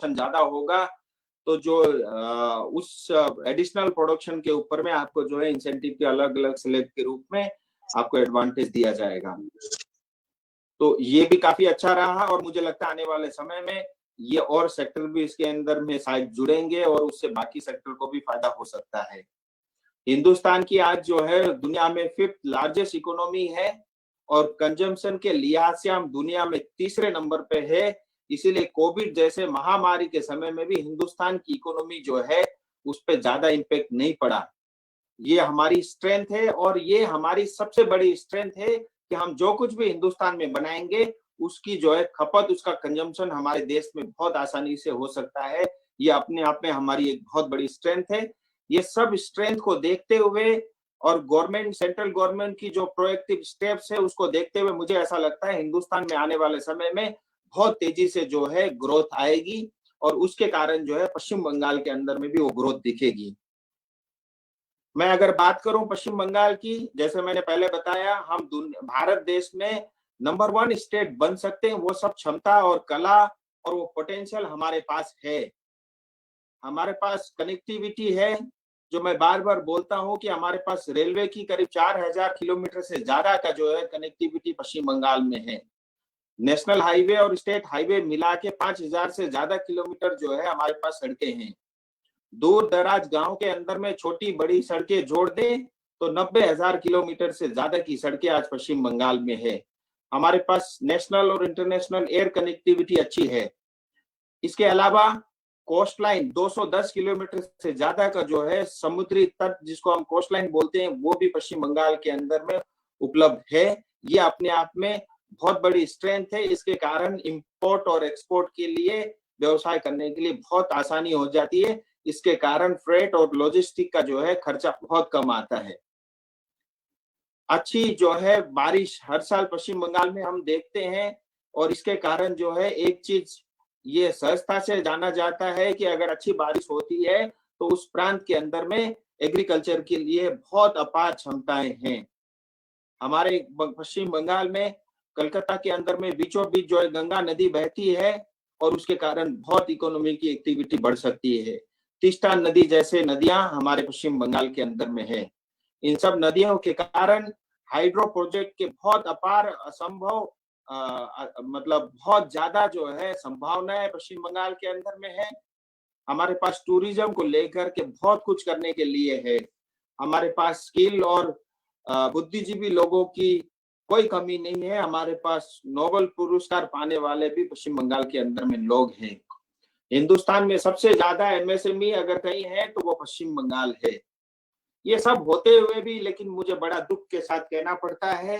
Consumption ज्यादा होगा तो जो उस एडिशनल प्रोडक्शन के ऊपर में आपको जो है इंसेंटिव के अलग अलग स्लैब के रूप में आपको एडवांटेज दिया जाएगा। तो ये भी काफी अच्छा रहा और मुझे लगता है आने वाले समय में ये और सेक्टर भी इसके अंदर में शायद जुड़ेंगे और उससे बाकी सेक्टर को भी फायदा हो सकता है। हिंदुस्तान की आज जो है दुनिया में 5th लार्जेस्ट इकोनॉमी है और कंजम्पशन के लिहाज से हम दुनिया में तीसरे नंबर पे है। इसीलिए कोविड जैसे महामारी के समय में भी हिंदुस्तान की इकोनॉमी जो है उस पर ज्यादा इम्पैक्ट नहीं पड़ा। ये हमारी स्ट्रेंथ है और ये हमारी सबसे बड़ी स्ट्रेंथ है कि हम जो कुछ भी हिंदुस्तान में बनाएंगे उसकी जो है खपत, उसका कंजम्पशन हमारे देश में बहुत आसानी से हो सकता है। ये अपने आप में हमारी एक बहुत बड़ी स्ट्रेंथ है। ये सब स्ट्रेंथ को देखते हुए और गवर्नमेंट, सेंट्रल गवर्नमेंट की जो प्रोएक्टिव स्टेप्स है उसको देखते हुए मुझे ऐसा लगता है हिंदुस्तान में आने वाले समय में बहुत तेजी से जो है ग्रोथ आएगी और उसके कारण जो है पश्चिम बंगाल के अंदर में भी वो ग्रोथ दिखेगी। मैं अगर बात करूं पश्चिम बंगाल की, जैसे मैंने पहले बताया, हम भारत देश में नंबर 1 स्टेट बन सकते हैं। वो सब क्षमता और कला और वो पोटेंशियल हमारे पास है। हमारे पास कनेक्टिविटी है, जो मैं बार बार बोलता हूं कि हमारे पास रेलवे की करीब 4000 किलोमीटर से ज्यादा का जो है कनेक्टिविटी पश्चिम बंगाल में है। नेशनल हाईवे और स्टेट हाईवे मिला के 5000 से ज्यादा किलोमीटर जो है हमारे पास सड़कें हैं। दूर दराज गांव के अंदर में छोटी बड़ी सड़कें जोड़ दें तो 90,000 किलोमीटर से ज्यादा की सड़कें आज पश्चिम बंगाल में है। हमारे पास नेशनल और इंटरनेशनल एयर कनेक्टिविटी अच्छी है। इसके अलावा कोस्ट लाइन 210 किलोमीटर से ज्यादा का जो है समुद्री तट, जिसको हम कोस्ट लाइन बोलते हैं, वो भी पश्चिम बंगाल के अंदर में उपलब्ध है। ये अपने आप में बहुत बड़ी स्ट्रेंथ है। इसके कारण इंपोर्ट और एक्सपोर्ट के लिए, व्यवसाय करने के लिए बहुत आसानी हो जाती है। इसके कारण फ्रेट और लॉजिस्टिक का जो है खर्चा बहुत कम आता है। अच्छी जो है बारिश हर साल पश्चिम बंगाल में हम देखते हैं और इसके कारण जो है एक चीज ये सहजता से जाना जाता है कि अगर अच्छी बारिश होती है तो उस प्रांत के अंदर में एग्रीकल्चर के लिए बहुत अपार क्षमताएं हैं। हमारे पश्चिम बंगाल में कलकत्ता के अंदर में बीचों बीच जो है गंगा नदी बहती है और उसके कारण बहुत इकोनॉमी की एक्टिविटी बढ़ सकती है। तीस्ता नदी जैसे नदियां हमारे पश्चिम बंगाल के अंदर में है। इन सब नदियों के कारण हाइड्रो प्रोजेक्ट के बहुत अपार असंभव मतलब बहुत ज्यादा जो है संभावनाएं पश्चिम बंगाल के अंदर में है। हमारे पास टूरिज्म को लेकर के बहुत कुछ करने के लिए है। हमारे पास स्किल और बुद्धिजीवी लोगों की कोई कमी नहीं है। हमारे पास नोबेल पुरस्कार पाने वाले भी पश्चिम बंगाल के अंदर में लोग हैं। हिंदुस्तान में सबसे ज्यादा एमएसएमई अगर कहीं है तो वो पश्चिम बंगाल है। ये सब होते हुए भी लेकिन मुझे बड़ा दुख के साथ कहना पड़ता है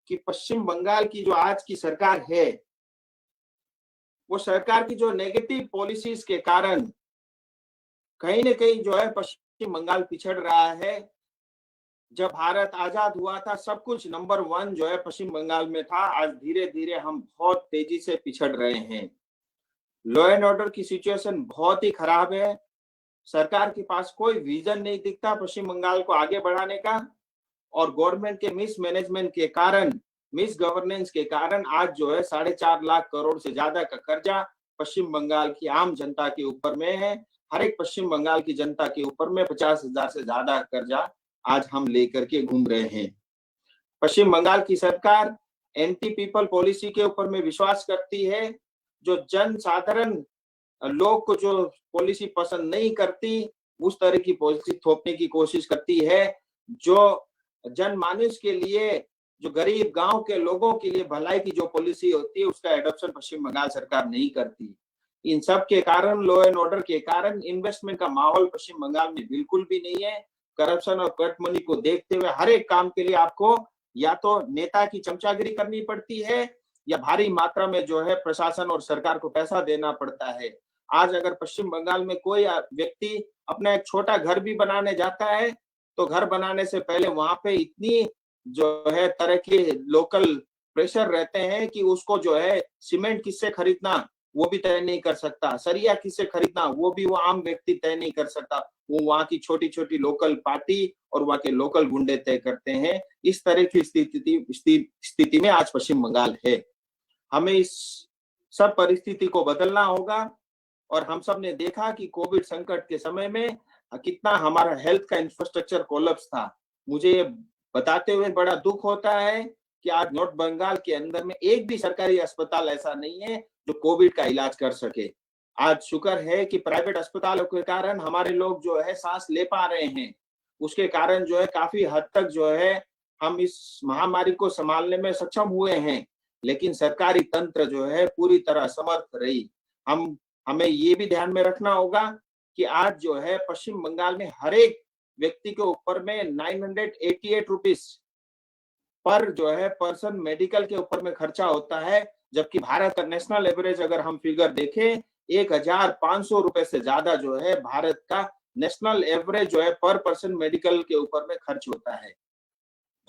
कि पश्चिम बंगाल की जो आज की सरकार है, वो सरकार की जो नेगेटिव पॉलिसीज के कारण कहीं न कहीं जो है पश्चिम बंगाल पिछड़ रहा है। जब भारत आजाद हुआ था सब कुछ नंबर 1 जो है पश्चिम बंगाल में था। आज धीरे धीरे हम बहुत तेजी से पिछड़ रहे हैं। लॉ एंड ऑर्डर की सिचुएशन बहुत ही खराब है। सरकार के पास कोई विजन नहीं दिखता पश्चिम बंगाल को आगे बढ़ाने का और गवर्नमेंट के मिसमैनेजमेंट के कारण, मिस गवर्नेंस के कारण आज जो है 4.5 लाख करोड़ से ज्यादा का कर्जा पश्चिम बंगाल की आम जनता के ऊपर में है। हर एक पश्चिम बंगाल की जनता के ऊपर में 50,000 से ज्यादा कर्जा आज हम लेकर के घूम रहे हैं। पश्चिम बंगाल की सरकार एंटी पीपल पॉलिसी के ऊपर में विश्वास करती है। जो जन साधारण लोग को जो पॉलिसी पसंद नहीं करती, उस तरह की पॉलिसी थोपने की कोशिश करती है। जो जनमानस के लिए, जो गरीब गांव के लोगों के लिए भलाई की जो पॉलिसी होती है, उसका एडॉप्शन पश्चिम बंगाल सरकार नहीं करती। इन सब के कारण, लॉ एंड ऑर्डर के कारण इन्वेस्टमेंट का माहौल पश्चिम बंगाल में बिल्कुल भी नहीं है। करप्शन और कट मनी को देखते हुए हर एक काम के लिए आपको या तो नेता की चमचागिरी करनी पड़ती है या भारी मात्रा में जो है प्रशासन और सरकार को पैसा देना पड़ता है। आज अगर पश्चिम बंगाल में कोई व्यक्ति अपना एक छोटा घर भी बनाने जाता है तो घर बनाने से पहले वहां पे इतनी जो है तरह के लोकल प्रेशर रहते हैं कि उसको जो है सीमेंट किससे खरीदना वो भी तय नहीं कर सकता, सरिया किससे खरीदना वो भी वो आम व्यक्ति तय नहीं कर सकता। वो वहां की छोटी छोटी लोकल पार्टी और वहां के लोकल गुंडे तय करते हैं। इस तरह की स्थिति में आज पश्चिम बंगाल है। हमें इस सब परिस्थिति को बदलना होगा। और हम सब ने देखा कि कोविड संकट के समय में कितना हमारा हेल्थ का इंफ्रास्ट्रक्चर कोलैप्स था। मुझे ये बताते हुए बड़ा दुख होता है कि आज नॉर्थ बंगाल के अंदर में एक भी सरकारी अस्पताल ऐसा नहीं है जो कोविड का इलाज कर सके। आज शुक्र है कि प्राइवेट अस्पतालों के कारण हमारे लोग जो है सांस ले पा रहे हैं। उसके कारण जो है काफी हद तक जो है हम इस महामारी को संभालने में सक्षम हुए हैं, लेकिन सरकारी तंत्र जो है पूरी तरह असमर्थ रही। हम हमें ये भी ध्यान में रखना होगा कि आज जो है पश्चिम बंगाल में हर एक व्यक्ति के ऊपर में 988 रुपीस पर जो है पर्सन मेडिकल के ऊपर में खर्चा होता है, जबकि भारत का नेशनल एवरेज अगर हम फिगर देखें 1500 रुपए से ज्यादा जो है भारत का नेशनल एवरेज जो है पर पर्सन मेडिकल के ऊपर में खर्च होता है।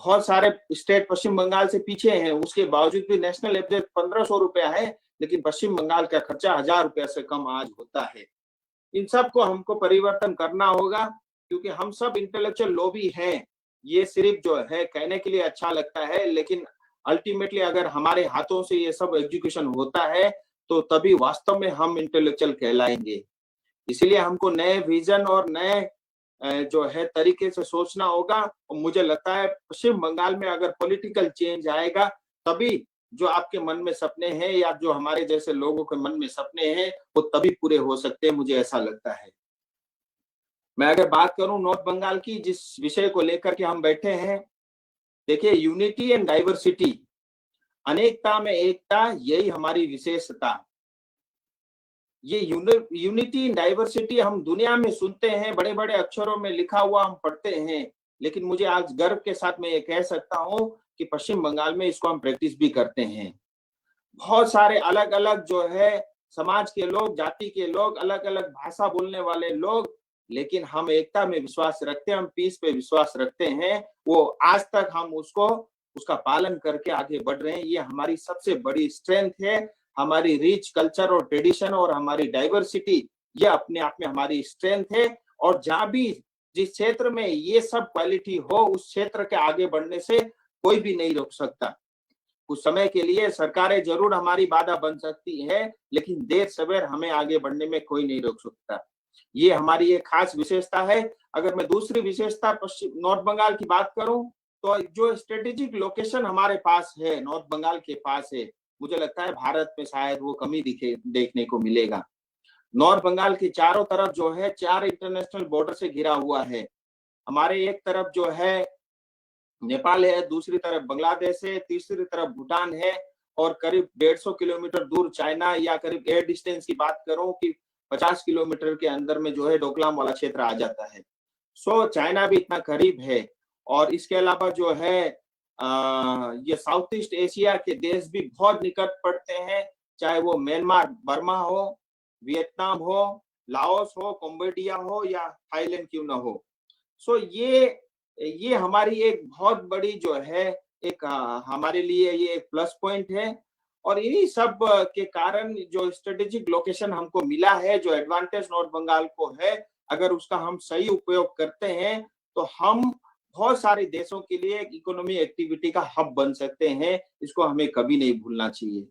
बहुत सारे स्टेट पश्चिम बंगाल से पीछे हैं, उसके बावजूद भी नेशनल एवरेज 1500 रुपया है, लेकिन पश्चिम बंगाल का खर्चा 1000 रुपया से कम आज होता है। इन सब को हमको परिवर्तन करना होगा, क्योंकि हम सब इंटेलेक्चुअल लोभी हैं। ये सिर्फ जो है कहने के लिए अच्छा लगता है, लेकिन अल्टीमेटली अगर हमारे हाथों से ये सब एग्जीक्यूशन होता है तो तभी वास्तव में हम इंटेलेक्चुअल कहलाएंगे। इसीलिए हमको नए विजन और नए जो है तरीके से सोचना होगा। और मुझे लगता है पश्चिम बंगाल में अगर पॉलिटिकल चेंज आएगा तभी जो आपके मन में सपने हैं या जो हमारे जैसे लोगों के मन में सपने हैं वो तभी पूरे हो सकते हैं, मुझे ऐसा लगता है। मैं अगर बात करूं नॉर्थ बंगाल की, जिस विषय को लेकर के हम बैठे हैं, देखिए यूनिटी एंड डाइवर्सिटी, अनेकता में एकता, यही हमारी विशेषता। ये यूनिटी इन डाइवर्सिटी हम दुनिया में सुनते हैं, बड़े बड़े अक्षरों में लिखा हुआ हम पढ़ते हैं, लेकिन मुझे आज गर्व के साथ मैं ये कह सकता हूं कि पश्चिम बंगाल में इसको हम प्रैक्टिस भी करते हैं। बहुत सारे अलग अलग जो है समाज के लोग, जाति के लोग, अलग अलग भाषा बोलने वाले लोग, लेकिन हम एकता में विश्वास रखते हैं, हम पीस पे विश्वास रखते हैं। वो आज तक हम उसका पालन करके आगे बढ़ रहे हैं। ये हमारी सबसे बड़ी स्ट्रेंथ है। हमारी रिच कल्चर और ट्रेडिशन और हमारी डाइवर्सिटी, ये अपने आप में हमारी स्ट्रेंथ है। और जहां भी जिस क्षेत्र में ये सब क्वालिटी हो, उस क्षेत्र के आगे बढ़ने से कोई भी नहीं रोक सकता। कुछ समय के लिए सरकारें जरूर हमारी बाधा बन सकती है, लेकिन देर सवेर हमें आगे बढ़ने में कोई नहीं रोक सकता। ये हमारी एक खास विशेषता है। अगर मैं दूसरी विशेषता पश्चिम नॉर्थ बंगाल की बात करूं, तो जो स्ट्रेटेजिक लोकेशन हमारे पास है, नॉर्थ बंगाल के पास है, मुझे लगता है भारत में शायद वो कमी देखने को मिलेगा। नॉर्थ बंगाल के चारों तरफ जो है 4 इंटरनेशनल बॉर्डर से घिरा हुआ है। हमारे एक तरफ जो है नेपाल है, दूसरी तरफ बांग्लादेश है, तीसरी तरफ भूटान है, और करीब 150 किलोमीटर दूर चाइना, या करीब एयर डिस्टेंस की बात करूं कि 50 किलोमीटर के अंदर में जो है डोकलाम वाला क्षेत्र आ जाता है। सो चाइना भी इतना करीब है। और इसके अलावा जो है ये साउथ ईस्ट एशिया के देश भी बहुत निकट पड़ते हैं, चाहे वो म्यांमार बर्मा हो, वियतनाम हो, लाओस हो, कंबोडिया हो, या थाईलैंड क्यों ना हो। सो ये हमारी एक बहुत बड़ी जो है एक हमारे लिए ये एक प्लस पॉइंट है। और इन्हीं सब के कारण जो स्ट्रेटेजिक लोकेशन हमको मिला है, जो एडवांटेज नॉर्थ बंगाल को है, अगर उसका हम सही उपयोग करते हैं तो हम बहुत सारे देशों के लिए इकोनॉमी एक्टिविटी का हब बन सकते हैं। इसको हमें कभी नहीं भूलना चाहिए।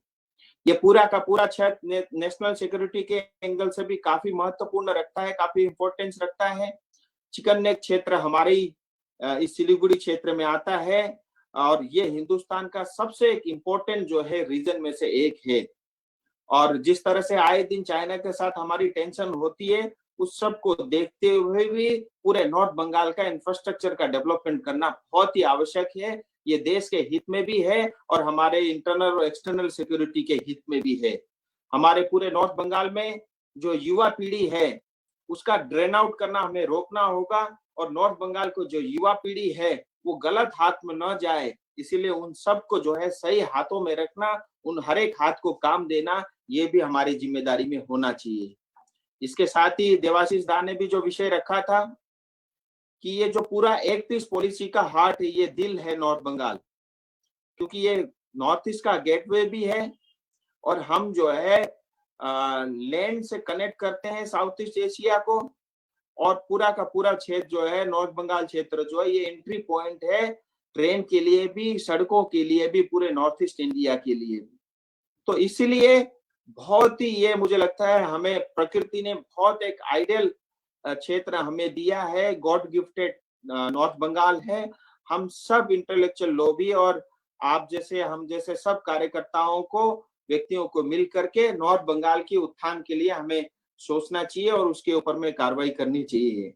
ये पूरा का पूरा क्षेत्र नेशनल सिक्योरिटी के एंगल से भी काफी महत्वपूर्ण रखता है, काफी इंपॉर्टेंस रखता है। चिकन नेक क्षेत्र हमारी इस सिलीगुड़ी क्षेत्र में आता है, और ये हिंदुस्तान का सबसे एक इम्पोर्टेंट जो है रीजन में से एक है। और जिस तरह से आए दिन चाइना के साथ हमारी टेंशन होती है, उस सब को देखते हुए भी पूरे नॉर्थ बंगाल का इंफ्रास्ट्रक्चर का डेवलपमेंट करना बहुत ही आवश्यक है। ये देश के हित में भी है और हमारे इंटरनल और एक्सटर्नल सिक्योरिटी के हित में भी है। हमारे पूरे नॉर्थ बंगाल में जो युवा पीढ़ी है, उसका ड्रेन आउट करना हमें रोकना होगा। और नॉर्थ बंगाल को जो युवा पीढ़ी है वो गलत हाथ में न जाए, इसीलिए उन सबको जो है सही हाथों में रखना, उन हर एक हाथ को काम देना, ये भी हमारी जिम्मेदारी में होना चाहिए। इसके साथ ही देवाशीष दा ने भी जो विषय रखा था कि ये जो पूरा एक्ट ईस्ट पॉलिसी का हार्ट है, ये दिल है नॉर्थ बंगाल, क्योंकि ये नॉर्थ ईस्ट का गेटवे भी है। और हम जो है लैंड से कनेक्ट करते हैं साउथ ईस्ट एशिया को, और पूरा का पूरा क्षेत्र जो है नॉर्थ बंगाल क्षेत्र जो है ये एंट्री पॉइंट है ट्रेन के लिए भी, सड़कों के लिए भी, पूरे नॉर्थ ईस्ट इंडिया के लिए भी। तो इसीलिए बहुत ही ये मुझे लगता है हमें प्रकृति ने बहुत एक आइडियल क्षेत्र हमें दिया है, गॉड गिफ्टेड नॉर्थ बंगाल है। हम सब इंटेलेक्चुअल लॉबी और आप जैसे हम जैसे सब कार्यकर्ताओं को व्यक्तियों को मिल करके नॉर्थ बंगाल की उत्थान के लिए हमें सोचना चाहिए और उसके ऊपर में कार्रवाई करनी चाहिए।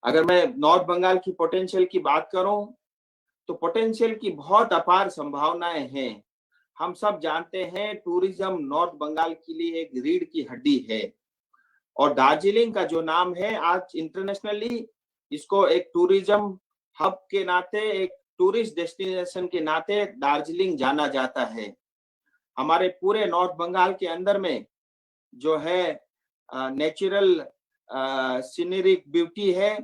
अगर मैं नॉर्थ बंगाल की पोटेंशियल की बात करूं तो पोटेंशियल की बहुत अपार संभावनाएं हैं। हम सब जानते हैं टूरिज्म नॉर्थ बंगाल के लिए एक रीढ़ की हड्डी है और दार्जिलिंग का जो नाम है आज इंटरनेशनली इसको एक टूरिज्म हब के नाते, एक टूरिस्ट डेस्टिनेशन के नाते दार्जिलिंग जाना जाता है। हमारे पूरे नॉर्थ बंगाल के अंदर में जो है नेचुरल सीनरिक ब्यूटी है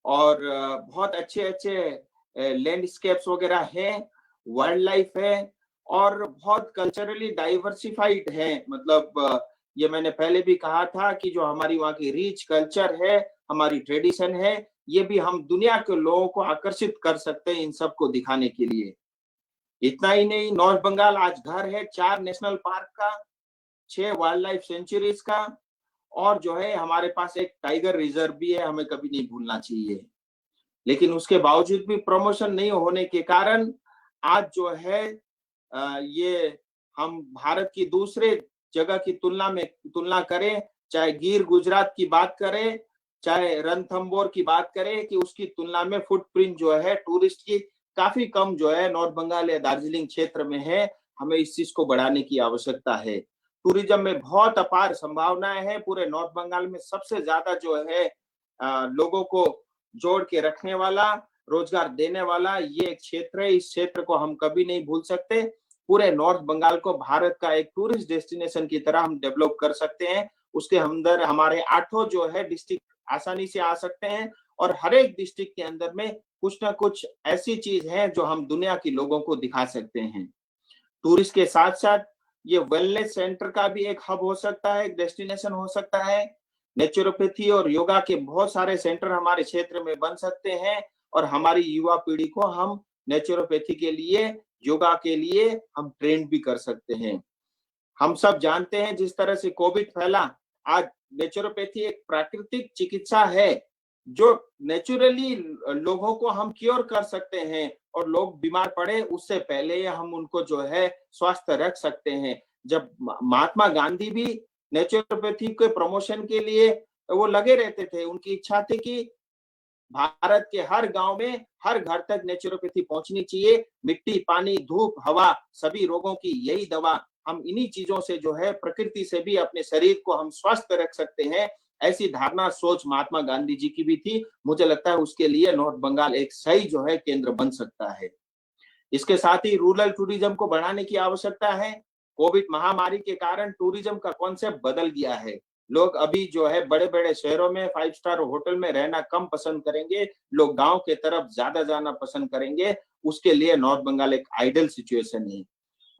और बहुत अच्छे अच्छे लैंडस्केप्स वगैरह है, वाइल्ड लाइफ है और बहुत कल्चरली डाइवर्सिफाइड है। मतलब ये मैंने पहले भी कहा था कि जो हमारी वहाँ की रिच कल्चर है, हमारी ट्रेडिशन है, ये भी हम दुनिया के लोगों को आकर्षित कर सकते हैं इन सबको दिखाने के लिए। इतना ही नहीं, नॉर्थ बंगाल आज घर है 4 नेशनल पार्क का, 6 वाइल्ड लाइफ सेंचुरीज का और जो है हमारे पास एक टाइगर रिजर्व भी है, हमें कभी नहीं भूलना चाहिए। लेकिन उसके बावजूद भी प्रमोशन नहीं होने के कारण आज जो है ये हम भारत की दूसरे जगह की तुलना करें, चाहे गिर गुजरात की बात करें, चाहे रणथंबोर की बात करें, कि उसकी तुलना में फुटप्रिंट जो है टूरिस्ट की काफी कम जो है नॉर्थ बंगाल या दार्जिलिंग क्षेत्र में है। हमें इस चीज को बढ़ाने की आवश्यकता है। टूरिज्म में बहुत अपार संभावनाएं हैं। पूरे नॉर्थ बंगाल में सबसे ज्यादा जो है लोगों को जोड़ के रखने वाला, रोजगार देने वाला ये एक क्षेत्र है। इस क्षेत्र को हम कभी नहीं भूल सकते। पूरे नॉर्थ बंगाल को भारत का एक टूरिस्ट डेस्टिनेशन की तरह हम डेवलप कर सकते हैं। उसके अंदर हमारे 8 जो है डिस्ट्रिक्ट आसानी से आ सकते हैं और हर एक डिस्ट्रिक्ट के अंदर में कुछ ना कुछ ऐसी चीज है जो हम दुनिया के लोगों को दिखा सकते हैं। टूरिस्ट के साथ साथ ये वेलनेस सेंटर का भी एक हब हो सकता है, एक डेस्टिनेशन हो सकता है। नेचुरोपैथी और योगा के बहुत सारे सेंटर हमारे क्षेत्र में बन सकते हैं और हमारी युवा पीढ़ी को हम नेचुरोपैथी के लिए, योगा के लिए हम ट्रेन भी कर सकते हैं। हम सब जानते हैं जिस तरह से कोविड फैला, आज नेचुरोपैथी एक प्राकृतिक चिकित्सा है जो नेचुरली लोगों को हम क्योर कर सकते हैं और लोग बीमार पड़े उससे पहले हम उनको जो है स्वस्थ रख सकते हैं। जब महात्मा गांधी भी नेचुरोपैथी के प्रमोशन के लिए वो लगे रहते थे, उनकी इच्छा थी कि भारत के हर गांव में हर घर तक नेचुरोपैथी पहुंचनी चाहिए। मिट्टी, पानी, धूप, हवा, सभी रोगों की यही दवा। हम इन्हीं चीजों से जो है प्रकृति से भी अपने शरीर को हम स्वस्थ रख सकते हैं। ऐसी धारणा सोच महात्मा गांधी जी की भी थी। मुझे लगता है उसके लिए नॉर्थ बंगाल एक सही जो है केंद्र बन सकता है। इसके साथ ही रूरल टूरिज्म को बढ़ाने की आवश्यकता है। कोविड महामारी के कारण टूरिज्म का कॉन्सेप्ट बदल गया है। लोग अभी जो है बड़े बड़े शहरों में 5 स्टार होटल में रहना कम पसंद करेंगे, लोग गांव के तरफ ज्यादा जाना पसंद करेंगे। उसके लिए नॉर्थ बंगाल एक आइडियल सिचुएशन है।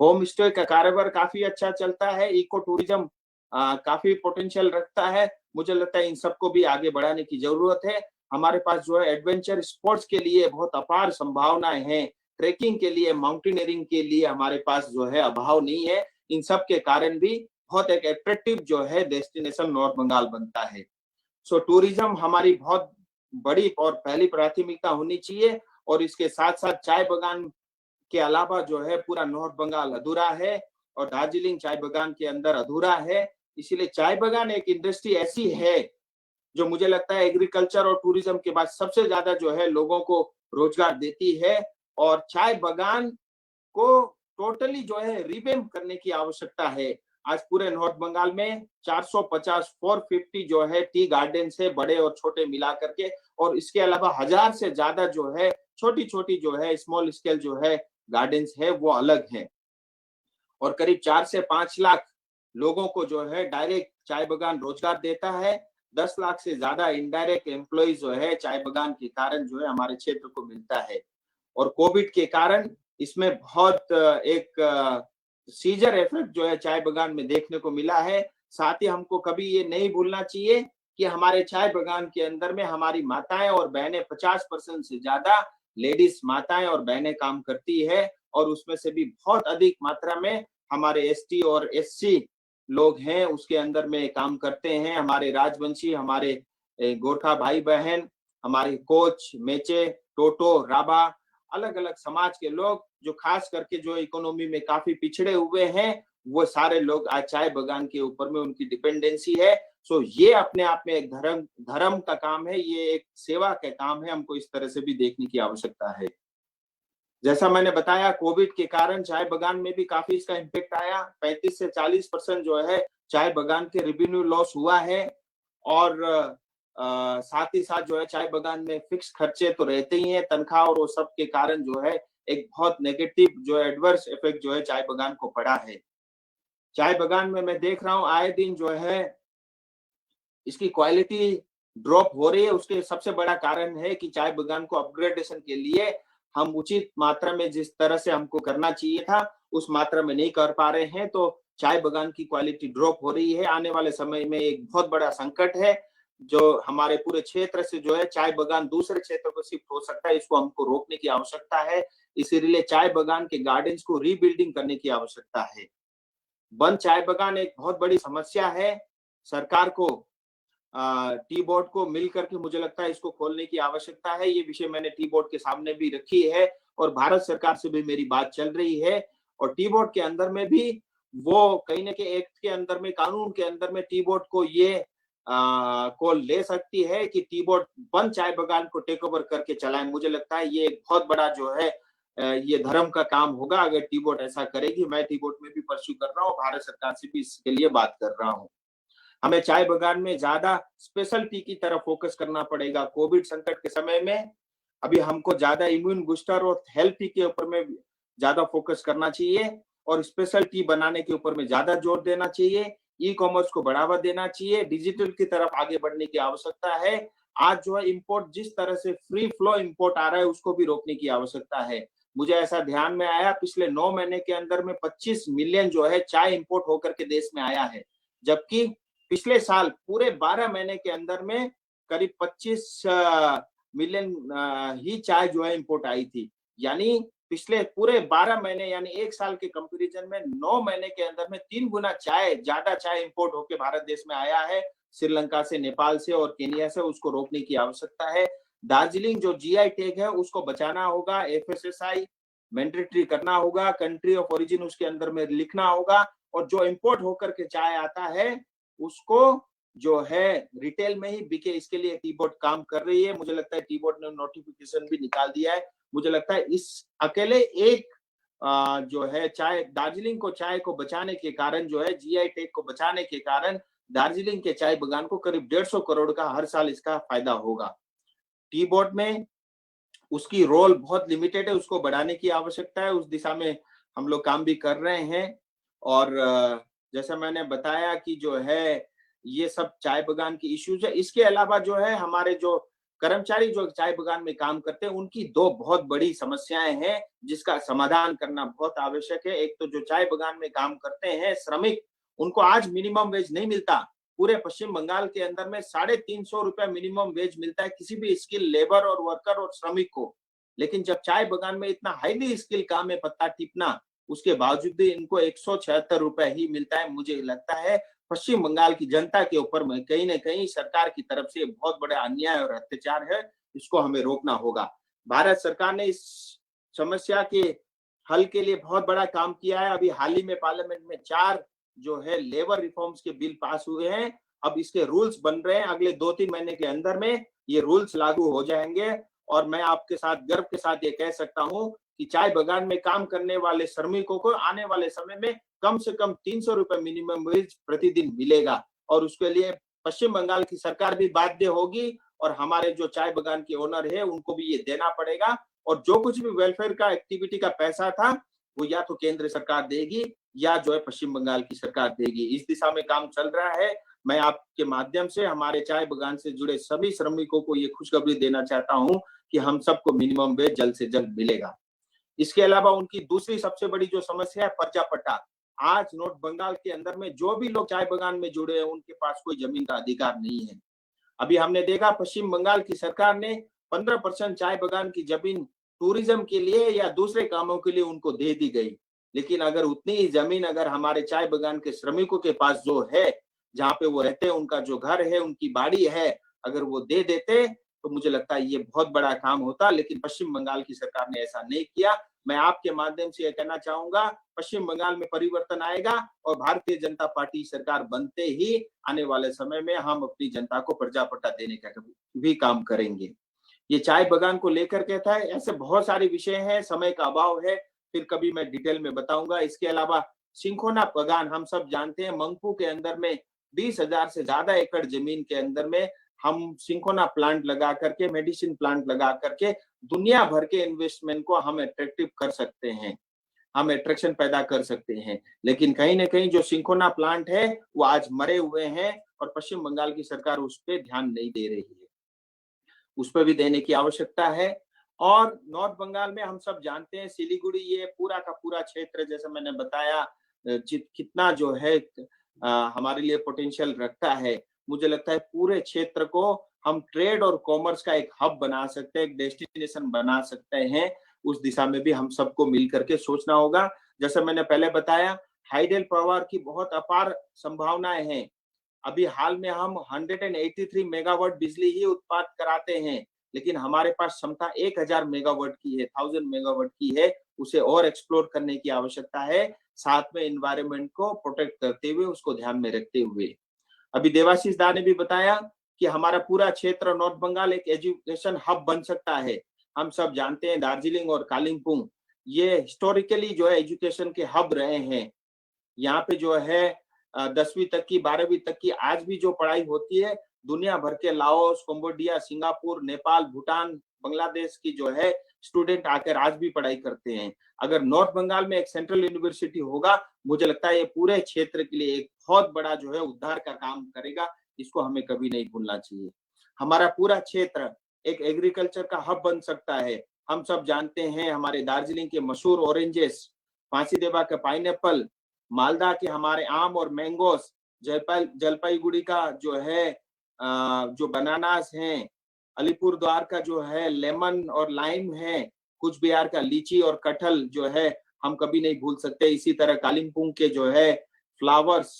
होम स्टे का कारोबार काफी अच्छा चलता है। इको टूरिज्म काफी पोटेंशियल रखता है। मुझे लगता है इन सबको भी आगे बढ़ाने की जरूरत है। हमारे पास जो है एडवेंचर स्पोर्ट्स के लिए बहुत अपार संभावनाएं हैं। ट्रेकिंग के लिए, माउंटेनियरिंग के लिए हमारे पास जो है अभाव नहीं है। इन सब के कारण भी बहुत एक अट्रैक्टिव जो है डेस्टिनेशन नॉर्थ बंगाल बनता है। सो टूरिज्म हमारी बहुत बड़ी और पहली प्राथमिकता होनी चाहिए और इसके साथ साथ चाय बगान के अलावा जो है पूरा नॉर्थ बंगाल अधूरा है और दार्जिलिंग चाय बगान के अंदर अधूरा है। इसीलिए चाय बगान एक इंडस्ट्री ऐसी है जो मुझे लगता है एग्रीकल्चर और टूरिज्म के बाद सबसे ज्यादा जो है लोगों को रोजगार देती है और चाय बगान को टोटली जो है रिवेम्प करने की आवश्यकता है। आज पूरे नॉर्थ बंगाल में 450 450 जो है टी गार्डन है, बड़े और छोटे मिला करके, और इसके अलावा 1000 से ज्यादा जो है छोटी छोटी जो है स्मॉल स्केल जो है गार्डन्स है वो अलग है और करीब 4 से 5 लाख लोगों को जो है डायरेक्ट चाय बगान रोजगार देता है। 10 लाख से ज्यादा इनडायरेक्ट एम्प्लॉइज जो है चाय बगान के कारण जो है हमारे क्षेत्र को मिलता है और कोविड के कारण इसमें बहुत एक सीजर इफेक्ट जो है चाय बगान में देखने को मिला है। साथ ही हमको कभी ये नहीं भूलना चाहिए कि हमारे चाय बगान के अंदर में हमारी माताएं और बहनें 50% से ज्यादा लेडीज माताएं और बहनें काम करती है और उसमें से भी बहुत अधिक मात्रा में हमारे एसटी और एससी लोग हैं उसके अंदर में काम करते हैं, हमारे राजवंशी, हमारे गोरखा भाई बहन, हमारे कोच, मेचे, टोटो, राभा, अलग अलग समाज के लोग जो खास करके जो इकोनॉमी में काफी पिछड़े हुए हैं, वो सारे लोग आज चाय बगान के ऊपर में उनकी डिपेंडेंसी है। सो ये अपने आप में एक धर्म धर्म का काम है, ये एक सेवा का काम है, हमको इस तरह से भी देखने की आवश्यकता है। जैसा मैंने बताया, कोविड के कारण चाय बगान में भी काफी इसका इम्पैक्ट आया। 35 से 40% जो है चाय बगान के रेवेन्यू लॉस हुआ है। और साथ ही साथ जो है चाय बगान में फिक्स खर्चे तो रहते ही हैं, तनख्वाह और वो सब के कारण जो है एक बहुत नेगेटिव जो एडवर्स इफेक्ट जो है चाय बगान को पड़ा है। चाय बगान में मैं देख रहा हूँ आए दिन जो है इसकी क्वालिटी ड्रॉप हो रही है। उसके सबसे बड़ा कारण है कि चाय बगान को अपग्रेडेशन के लिए हम उचित मात्रा में जिस तरह से हमको करना चाहिए था उस मात्रा में नहीं कर पा रहे हैं, तो चाय बगान की क्वालिटी ड्रॉप हो रही है। आने वाले समय में एक बहुत बड़ा संकट है जो हमारे पूरे क्षेत्र से जो है चाय बगान दूसरे क्षेत्र को शिफ्ट हो सकता है, इसको हमको रोकने की आवश्यकता है। इसीलिए चाय बगान के गार्डन्स को रीबिल्डिंग करने की आवश्यकता है। बंद चाय बगान एक बहुत बड़ी समस्या है। सरकार को टी बोर्ड को मिल करके मुझे लगता है इसको खोलने की आवश्यकता है। ये विषय मैंने टी बोर्ड के सामने भी रखी है और भारत सरकार से भी मेरी बात चल रही है। और टी बोर्ड के अंदर में भी वो कहीं ना कहीं एक्ट के अंदर में, कानून के अंदर में टी बोर्ड को ये कॉल ले सकती है कि टी बोर्ड बंद चाय बगान को टेक ओवर करके चलाए। मुझे लगता है ये एक बहुत बड़ा जो है ये धर्म का काम होगा अगर टी बोर्ड ऐसा करेगी। मैं टी बोर्ड में भी परस्यू कर रहा हूँ, भारत सरकार से भी इसके लिए बात कर रहा हूँ। हमें चाय बगान में ज्यादा स्पेशल टी की तरफ फोकस करना पड़ेगा। कोविड संकट के समय में अभी हमको ज्यादा इम्यून बूस्टर और हेल्थ टी के ऊपर में ज्यादा फोकस करना चाहिए और स्पेशल टी बनाने के ऊपर में ज्यादा जोर देना चाहिए। ई कॉमर्स को बढ़ावा देना चाहिए, डिजिटल की तरफ आगे बढ़ने की आवश्यकता है। आज जो है इम्पोर्ट जिस तरह से फ्री फ्लो इम्पोर्ट आ रहा है उसको भी रोकने की आवश्यकता है। मुझे ऐसा ध्यान में आया पिछले 9 महीने के अंदर में 25 मिलियन जो है चाय इम्पोर्ट होकर के देश में आया है, जबकि पिछले साल पूरे 12 महीने के अंदर में करीब 25 मिलियन ही चाय जो है इंपोर्ट आई थी। यानी पिछले पूरे 12 महीने यानी एक साल के कंपैरिजन में 9 महीने के अंदर में 3 गुना ज्यादा चाय इंपोर्ट होकर भारत देश में आया है, श्रीलंका से, नेपाल से और केनिया से। उसको रोकने की आवश्यकता है। दार्जिलिंग जो जीआई टैग है उसको बचाना होगा, एफएसएसआई मैंडेटरी करना होगा, कंट्री ऑफ ओरिजिन उसके अंदर में लिखना होगा और जो इंपोर्ट होकर के चाय आता है उसको जो है रिटेल में ही बिके, इसके लिए टी बोर्ड काम कर रही है। मुझे लगता है टी बोर्ड ने नोटिफिकेशन भी निकाल दिया है। मुझे लगता है इस अकेले एक जो है चाय दार्जिलिंग को चाय को बचाने के कारण जो है जीआई टैग को बचाने के कारण दार्जिलिंग के चाय बगान को करीब 150 करोड़ का हर साल इसका फायदा होगा। टी बोर्ड में उसकी रोल बहुत लिमिटेड है, उसको बढ़ाने की आवश्यकता है। उस दिशा में हम लोग काम भी कर रहे हैं। और जैसा मैंने बताया कि जो है ये सब चाय बगान की इश्यूज है। इसके अलावा जो है हमारे जो कर्मचारी जो चाय बगान में काम करते हैं उनकी 2 बहुत बड़ी समस्याएं हैं जिसका समाधान करना बहुत आवश्यक है। एक तो जो चाय बगान में काम करते हैं श्रमिक, उनको आज मिनिमम वेज नहीं मिलता। पूरे पश्चिम बंगाल के अंदर में 350 रुपया मिनिमम वेज मिलता है किसी भी स्किल लेबर और वर्कर और श्रमिक को। लेकिन जब चाय बगान में इतना हाईली स्किल काम है पत्ता टिपना, उसके बावजूद भी इनको 176 रुपए ही मिलता है। मुझे लगता है पश्चिम बंगाल की जनता के ऊपर में कहीं न कहीं सरकार की तरफ से बहुत बड़ा अन्याय और अत्याचार है, इसको हमें रोकना होगा। भारत सरकार ने इस समस्या के हल के लिए बहुत बड़ा काम किया है। अभी हाल ही में पार्लियामेंट में 4 जो है लेबर रिफॉर्म्स के बिल पास हुए हैं। अब इसके रूल्स बन रहे हैं, अगले 2-3 महीने के अंदर में ये रूल्स लागू हो जाएंगे। और मैं आपके साथ गर्व के साथ ये कह सकता हूँ कि चाय बगान में काम करने वाले श्रमिकों को आने वाले समय में कम से कम 300 रुपए मिनिमम वेज प्रतिदिन मिलेगा। और उसके लिए पश्चिम बंगाल की सरकार भी बाध्य होगी और हमारे जो चाय बगान के ओनर है उनको भी ये देना पड़ेगा। और जो कुछ भी वेलफेयर का एक्टिविटी का पैसा था वो या तो केंद्र सरकार देगी या जो है पश्चिम बंगाल की सरकार देगी। इस दिशा में काम चल रहा है। मैं आपके माध्यम से हमारे चाय बगान से जुड़े सभी श्रमिकों को ये खुशखबरी देना चाहता हूँ कि हम सबको मिनिमम वेज जल्द से जल्द मिलेगा। इसके अलावा उनकी दूसरी सबसे बड़ी जो समस्या है पर्चा पट्टा। आज नॉर्थ बंगाल के अंदर में जो भी लोग चाय बगान में जुड़े हैं उनके पास कोई जमीन का अधिकार नहीं है। अभी हमने देखा पश्चिम बंगाल की सरकार ने 15% चाय बगान की जमीन टूरिज्म के लिए या दूसरे कामों के लिए उनको दे दी गई। लेकिन अगर उतनी ही जमीन अगर हमारे चाय बागान के श्रमिकों के पास जो है, जहाँ पे वो रहते हैं, उनका जो घर है, उनकी बाड़ी है, अगर वो दे देते तो मुझे लगता है ये बहुत बड़ा काम होता, लेकिन पश्चिम बंगाल की सरकार ने ऐसा नहीं किया। मैं आपके माध्यम से ये कहना चाहूंगा, पश्चिम बंगाल में परिवर्तन आएगा और भारतीय जनता पार्टी सरकार बनते ही आने वाले समय में हम अपनी जनता को पर्जा पट्टा देने का भी काम करेंगे। ये चाय बागान को लेकर के था, ऐसे बहुत सारे विषय हैं, समय का अभाव है, फिर कभी मैं डिटेल में बताऊंगा। इसके अलावा सिंखोना बागान हम सब जानते हैं, मंगपू के अंदर में 20,000 से ज्यादा एकड़ जमीन के अंदर में हम सिंखोना प्लांट लगा करके, मेडिसिन प्लांट लगा करके दुनिया भर के इन्वेस्टमेंट को हम अट्रैक्टिव कर सकते हैं, हम अट्रैक्शन पैदा कर सकते हैं। लेकिन कहीं ना कहीं जो सिंखोना प्लांट है वो आज मरे हुए हैं और पश्चिम बंगाल की सरकार उस पर ध्यान नहीं दे रही है, उस पर भी देने की आवश्यकता है। और नॉर्थ बंगाल में हम सब जानते हैं, सिलीगुड़ी ये पूरा का पूरा क्षेत्र, जैसे मैंने बताया, कितना जो है हमारे लिए पोटेंशियल रखता है। मुझे लगता है पूरे क्षेत्र को हम ट्रेड और कॉमर्स का एक हब बना सकते हैं, एक डेस्टिनेशन बना सकते हैं। उस दिशा में भी हम सबको मिल करके सोचना होगा। जैसे मैंने पहले बताया, हाइडल पावर की बहुत अपार संभावनाएं हैं। अभी हाल में हम 183 मेगावाट बिजली ही उत्पाद कराते हैं, लेकिन हमारे पास क्षमता 1000 मेगावाट की है, 1000 मेगावाट की है। उसे और एक्सप्लोर करने की आवश्यकता है, साथ में एनवायरनमेंट को प्रोटेक्ट करते हुए, उसको ध्यान में रखते हुए। अभी देवाशीष दा ने भी बताया कि हमारा पूरा क्षेत्र नॉर्थ बंगाल एक एजुकेशन हब बन सकता है। हम सब जानते हैं दार्जिलिंग और कालिम्पोंग ये हिस्टोरिकली जो है एजुकेशन के हब रहे हैं। यहाँ पे जो है 10वीं तक की, 12वीं तक की आज भी जो पढ़ाई होती है, दुनिया भर के Laos, Cambodia, Singapore, Nepal, Bhutan, Bangladesh की जो है स्टूडेंट आकर आज भी पढ़ाई करते हैं। अगर नॉर्थ बंगाल में एक सेंट्रल यूनिवर्सिटी होगा, मुझे लगता है ये पूरे क्षेत्र के लिए एक बहुत बड़ा जो है उद्धार का काम करेगा। इसको हमें कभी नहीं भूलना चाहिए। हमारा पूरा क्षेत्र एक एग्रीकल्चर का हब बन सकता है। हम सब जानते हैं हमारे दार्जिलिंग के मशहूर ऑरेंजेस, फांसीदेवा का पाइनएप्पल, मालदा के हमारे आम और मैंगोस, जलपाईगुड़ी का जो है जो बनानास हैं, अलीपुर द्वार का जो है लेमन और लाइम है, कुछ बिहार का लीची और कटहल जो है हम कभी नहीं भूल सकते। इसी तरह कालिम्पोंग के जो है फ्लावर्स,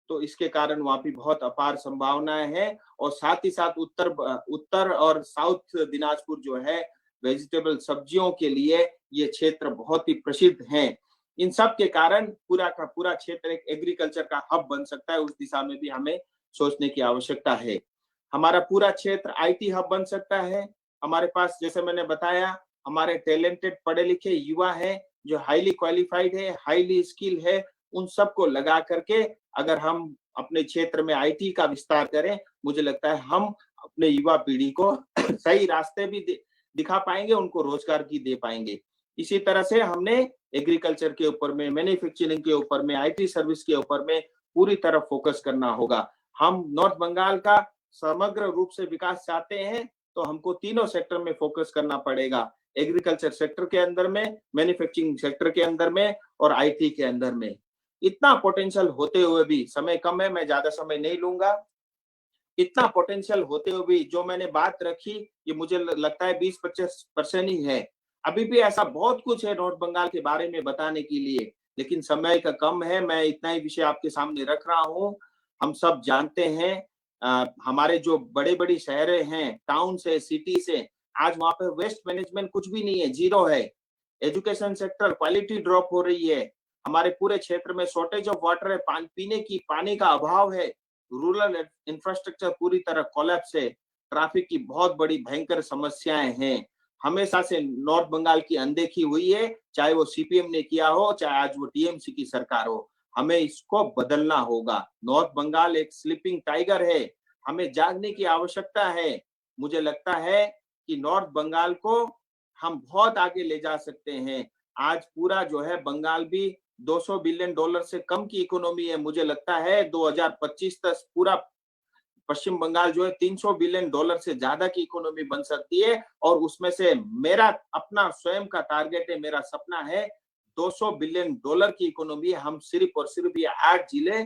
तो इसके कारण वहां भी बहुत अपार संभावनाएं हैं। और साथ ही साथ उत्तर और साउथ दिनाजपुर जो है वेजिटेबल सब्जियों के लिए ये क्षेत्र बहुत ही प्रसिद्ध हैं। इन सब के कारण पूरा का पूरा क्षेत्र एक एग्रीकल्चर का हब बन सकता है। उस दिशा में भी हमें सोचने की आवश्यकता है। हमारा पूरा क्षेत्र आईटी हब बन सकता है। हमारे पास जैसे मैंने बताया, हमारे टैलेंटेड पढ़े लिखे युवा हैं जो हाईली क्वालिफाइड है, हाईली स्किल है। उन सबको लगा करके अगर हम अपने क्षेत्र में आईटी का विस्तार करें, मुझे लगता है हम अपने युवा पीढ़ी को सही रास्ते भी दिखा पाएंगे, उनको रोजगार भी दे पाएंगे। इसी तरह से हमने एग्रीकल्चर के ऊपर में, मैन्युफैक्चरिंग के ऊपर में, आईटी सर्विस के ऊपर में पूरी तरह फोकस करना होगा। हम नॉर्थ बंगाल का समग्र रूप से विकास चाहते हैं तो हमको तीनों सेक्टर में फोकस करना पड़ेगा, एग्रीकल्चर सेक्टर के अंदर में, मैन्युफैक्चरिंग सेक्टर के अंदर में और आईटी के अंदर में। इतना पोटेंशियल होते हुए भी, समय कम है, मैं ज्यादा समय नहीं लूंगा, इतना पोटेंशियल होते हुए भी जो मैंने बात रखी ये मुझे लगता है 20-25% ही है। अभी भी ऐसा बहुत कुछ है नॉर्थ बंगाल के बारे में बताने के लिए, लेकिन समय का कम है। मैं इतना ही विषय आपके सामने रख रहा हूँ। हम सब जानते हैं हमारे जो बड़े बड़ी शहरें हैं, टाउन से, सिटी से, आज वहां पे वेस्ट मैनेजमेंट कुछ भी नहीं है, जीरो है। एजुकेशन सेक्टर क्वालिटी ड्रॉप हो रही है। हमारे पूरे क्षेत्र में शॉर्टेज ऑफ वाटर है, पीने की पानी का अभाव है। रूरल इंफ्रास्ट्रक्चर पूरी तरह कोलैप्स है। ट्रैफिक की बहुत बड़ी भयंकर समस्याएं हैं। हमेशा से नॉर्थ बंगाल की अनदेखी हुई है, चाहे वो सीपीएम ने किया हो, चाहे आज वो टीएमसी की सरकार हो। हमें इसको बदलना होगा। नॉर्थ बंगाल एक स्लीपिंग टाइगर है, हमें जागने की आवश्यकता है। मुझे लगता है कि नॉर्थ बंगाल को हम बहुत आगे ले जा सकते हैं। आज पूरा जो है बंगाल भी 200 बिलियन डॉलर से कम की इकोनॉमी है। मुझे लगता है 2025 तक पूरा पश्चिम बंगाल जो है 300 बिलियन डॉलर से ज्यादा की इकोनॉमी बन सकती है। और उसमें से मेरा अपना स्वयं का टारगेट है, मेरा सपना है 200 बिलियन डॉलर की इकोनॉमी हम सिर्फ और सिर्फ ये 8 जिले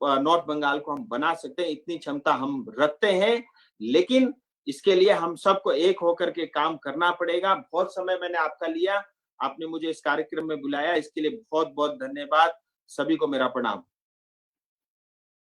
नॉर्थ बंगाल को हम बना सकते हैं। इतनी क्षमता हम रखते हैं, लेकिन इसके लिए हम सबको एक होकर के काम करना पड़ेगा। बहुत समय मैंने आपका लिया, आपने मुझे इस कार्यक्रम में बुलाया, इसके लिए बहुत बहुत धन्यवाद। सभी को मेरा प्रणाम।